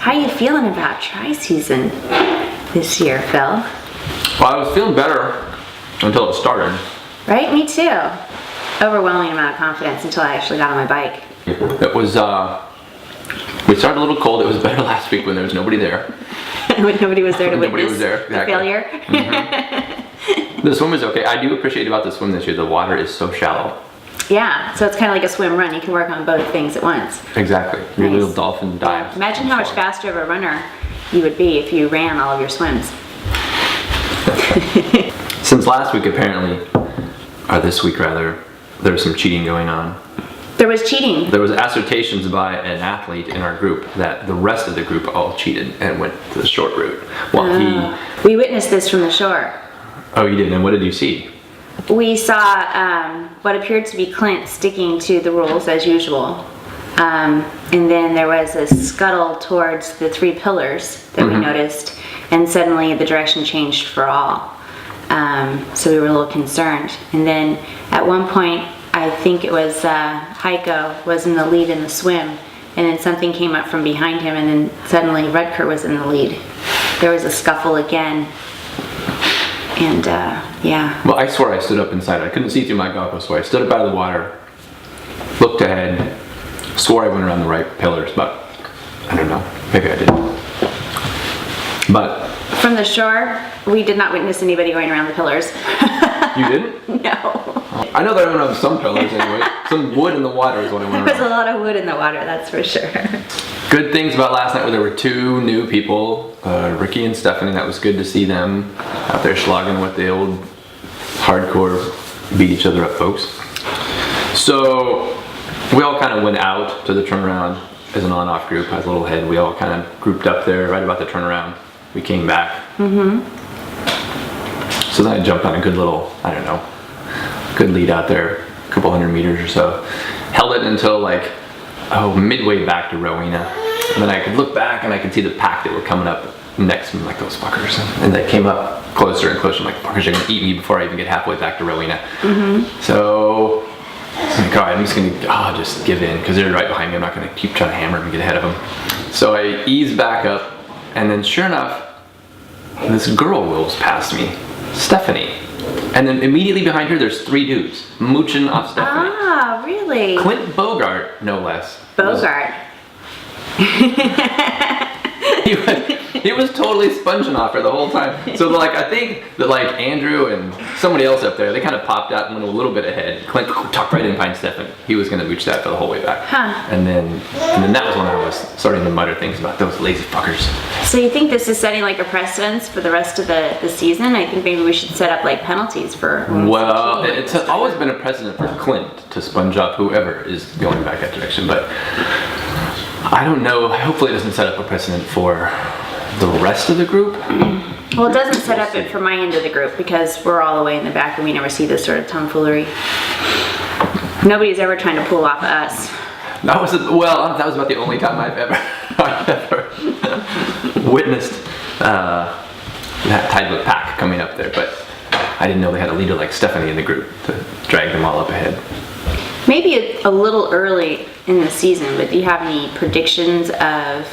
How are you feeling about tri-season this year, Phil? Well, I was feeling better until it started. Right, me too. Overwhelming amount of confidence until I actually got on my bike. It was, we started a little cold. It was better last week when there was nobody there. When nobody was there to Nobody witness was there, the exactly. failure. Mm-hmm. The swim was okay. I do appreciate about the swim this year, the water is so shallow. Yeah, so it's kind of like a swim run. You can work on both things at once. Exactly. Your Nice. little dolphin dives. Imagine how much faster of a runner you would be if you ran all of your swims. Since last week, apparently, or this week rather, there was some cheating going on. There was cheating. There was assertions by an athlete in our group that the rest of the group all cheated and went to the short route. While We witnessed this from the shore. Oh, you did? And what did you see? We saw what appeared to be Clint sticking to the rules as usual. And then there was a scuttle towards the 3 pillars that we noticed, and suddenly the direction changed for all. So we were a little concerned. And then at one point, I think it was Heiko was in the lead in the swim, and then something came up from behind him, and then suddenly Rutger was in the lead. There was a scuffle again. And yeah. Well, I swear I stood up inside. I couldn't see through my goggles, so I stood up out of the water, looked ahead, swore I went around the right pillars, but I don't know. Maybe I didn't. But From the shore, we did not witness anybody going around the pillars. you didn't? No. I know that I went around some pillars anyway. Some wood in the water is what I went There was a around. lot of wood in the water, that's for sure. Good things about last night were there were 2 new people, Ricky and Stephanie. That was good to see them out there slogging with the old hardcore beat each other up folks. So we all kind of went out to the turnaround as an on-off group, as a little head. We all kind of grouped up there right about the turnaround. We came back. So then I jumped on a good little, I don't know, good lead out there, a couple 100 meters or so. Held it until like, midway back to Rowena. And then I could look back and I could see the pack that were coming up next to me, like those fuckers. And they came up closer and closer. I'm like, fuckers are gonna eat me before I even get halfway back to Rowena. So I'm like, all right, I'm just gonna just give in, because they're right behind me. I'm not gonna keep trying to hammer them and get ahead of them. So I ease back up, and then sure enough, this girl rolls past me, Stephanie. And then immediately behind her, there's 3 dudes mooching off Stephanie. Ah, really? Clint Bogart, no less. Bogart. He was totally sponging off her the whole time. So like, I think that like Andrew and somebody else up there, they kind of popped out and went a little bit ahead. Clint tucked right in behind Stephanie. He was gonna mooch that for the whole way back. Huh. And then that was when I was starting to mutter things about those lazy fuckers. So you think this is setting like a precedence for the rest of the season? I think maybe we should set up like penalties for... Well, it's always been a precedent for Clint to sponge off whoever is going back that direction, but I don't know. Hopefully it doesn't set up a precedent for the rest of the group. Well, it doesn't set up it for my end of the group, because we're all the way in the back and we never see this sort of tomfoolery. Nobody's ever trying to pull off us. That was about the only time I've ever witnessed that type of pack coming up there. But I didn't know they had a leader like Stephanie in the group to drag them all up ahead. Maybe a little early in the season, but do you have any predictions of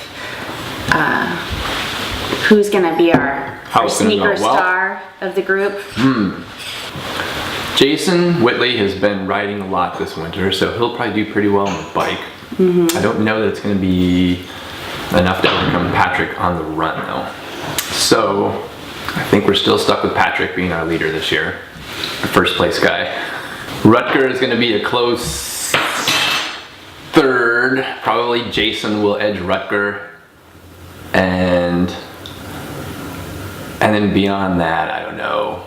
who's going to be our sneaker star of the group? Jason Whitley has been riding a lot this winter, so he'll probably do pretty well on the bike. I don't know that it's going to be enough to overcome Patrick on the run, though. So I think we're still stuck with Patrick being our leader this year, the first place guy. Rutger is going to be a close 3rd. Probably Jason will edge Rutger, and then beyond that, I don't know.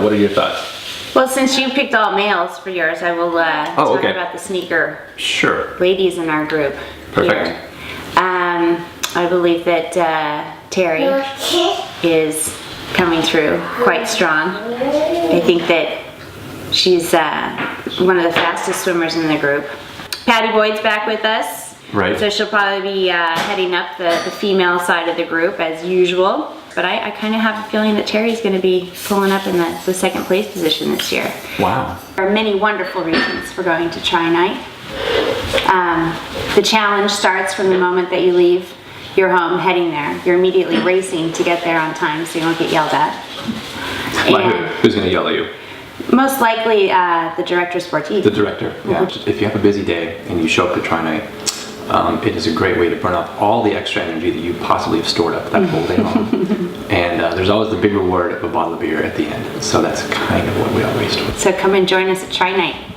What are your thoughts? Well, since you picked all males for yours, I will talk about the sneaker ladies in our group. Perfect. Here. I believe that Terry is coming through quite strong. I think that she's one of the fastest swimmers in the group. Patty Boyd's back with us. Right. So she'll probably be heading up the female side of the group as usual. But I kind of have a feeling that Terry's going to be pulling up in the 2nd place position this year. Wow. There are many wonderful reasons for going to Tri Night. The challenge starts from the moment that you leave you're home heading there. You're immediately racing to get there on time so you don't get yelled at. Who's going to yell at you? Most likely the director sportif. The director, yeah. If you have a busy day and you show up to try night, it is a great way to burn off all the extra energy that you possibly have stored up that whole day long. And there's always the big reward of a bottle of beer at the end. So that's kind of what we always do. So come and join us at Try Night.